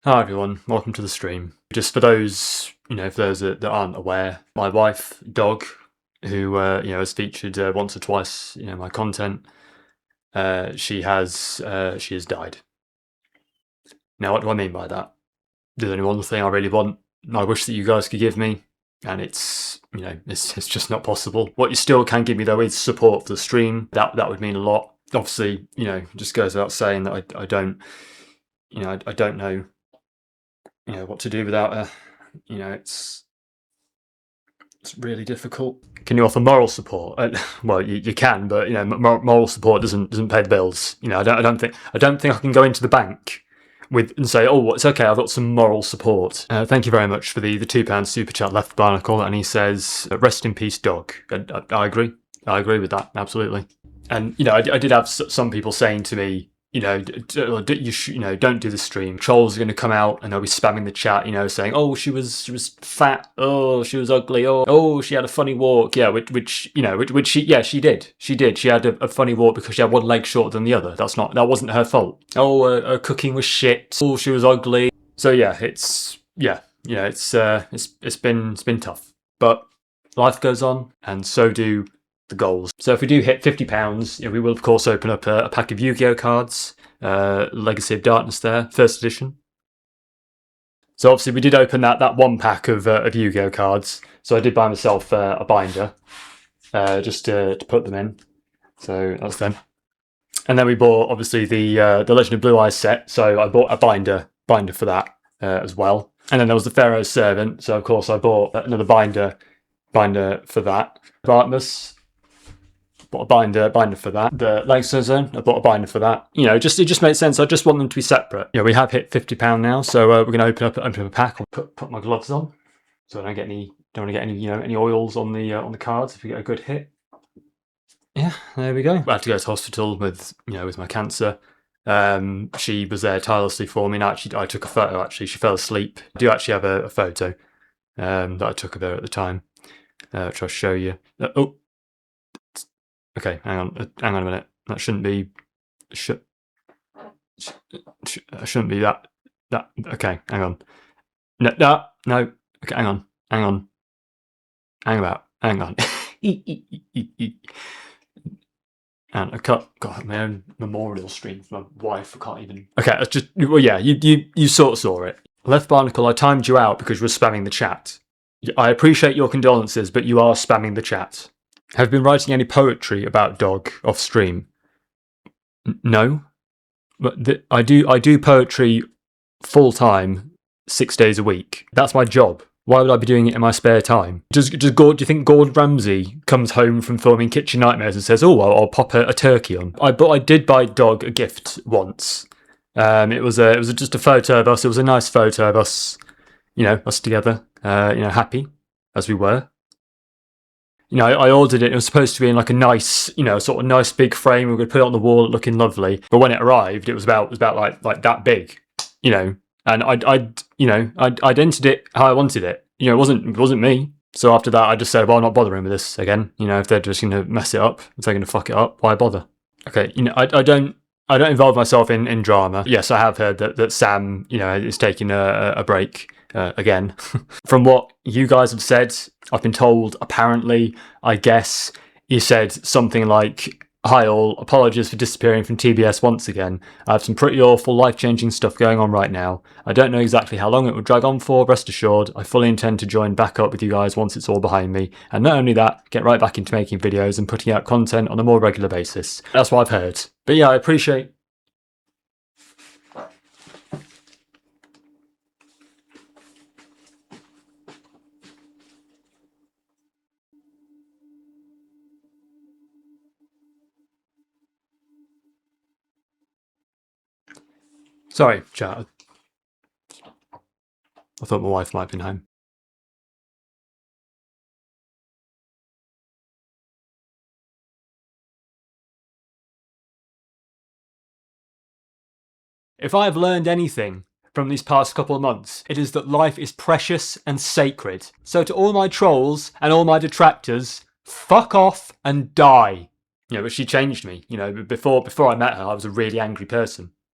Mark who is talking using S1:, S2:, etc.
S1: Hi everyone, welcome to the stream. Just for those, for those that aren't aware, my wife, dog, who has featured once or twice, my content, she has died. Now, what do I mean by that? There's only one thing I really want. I wish that you guys could give me, and it's just not possible. What you still can give me though is support for the stream. That would mean a lot. Obviously, just goes without saying that I don't know. What to do without her. It's really difficult. Can you offer moral support? Well, you can, but moral support doesn't pay the bills. I don't think I can go into the bank and say, oh, it's okay, I've got some moral support. Thank you very much for the £2 super chat, Left Barnacle, and he says, rest in peace, dog. I agree. I agree with that, absolutely. And I did have some people saying to me, don't do the stream. Trolls are going to come out and they'll be spamming the chat, saying, oh, she was fat, oh, she was ugly, oh, she had a funny walk. Yeah, which she did. She did. She had a funny walk because she had one leg shorter than the other. That wasn't her fault. Oh, her cooking was shit. Oh, she was ugly. So yeah, it's been tough, but life goes on, and so do the goals. So if we do hit £50, we will of course open up a pack of Yu-Gi-Oh cards, Legacy of Darkness there, first edition. So obviously we did open that one pack of Yu-Gi-Oh cards. So I did buy myself a binder, just to put them in. So that's them. And then we bought obviously the Legend of Blue Eyes set. So I bought a binder for that as well. And then there was the Pharaoh's Servant. So of course I bought another binder for that. Darkness. Bought a binder for that. The Langston Zone, I bought a binder for that. It just makes sense. I just want them to be separate. We have hit £50 now, so we're going to open up a pack. I'll put my gloves on, so I don't want to get any oils on the cards if we get a good hit. Yeah, there we go. I had to go to hospital with my cancer. She was there tirelessly for me, and actually I took a photo. Actually, she fell asleep. I do actually have a photo that I took of her at the time, which I'll show you. Okay, hang on a minute. That shouldn't be. Shouldn't be that. Okay, hang on. No. Okay, hang on. Hang on. And I got my own memorial stream for my wife. I can't even. Okay, it's just. Well, yeah, you sort of saw it. Left Barnacle, I timed you out because you were spamming the chat. I appreciate your condolences, but you are spamming the chat. Have you been writing any poetry about dog off stream? No, but I do poetry full time, 6 days a week. That's my job. Why would I be doing it in my spare time? Do you think Gordon Ramsay comes home from filming Kitchen Nightmares and says, "Oh, I'll pop a turkey on"? I did buy dog a gift once. It was just a photo of us. It was a nice photo of us, us together, happy as we were. I ordered it. It was supposed to be in like a nice, sort of nice big frame. We were going to put it on the wall, looking lovely. But when it arrived, it was about like that big, And I'd entered it how I wanted it. It wasn't me. So after that, I just said, well, I'm not bothering with this again. If they're just going to mess it up, if they're going to fuck it up, why bother? Okay, I don't involve myself in drama. Yes, I have heard that Sam, is taking a break. Again, from what you guys have said, I've been told, apparently, I guess, you said something like, "Hi all, apologies for disappearing from TBS once again. I have some pretty awful, life-changing stuff going on right now. I don't know exactly how long it will drag on for, rest assured. I fully intend to join back up with you guys once it's all behind me. And not only that, get right back into making videos and putting out content on a more regular basis." That's what I've heard. But yeah, I appreciate... Sorry, chat. I thought my wife might have been home. If I have learned anything from these past couple of months, it is that life is precious and sacred. So to all my trolls and all my detractors, fuck off and die. But she changed me. Before I met her, I was a really angry person.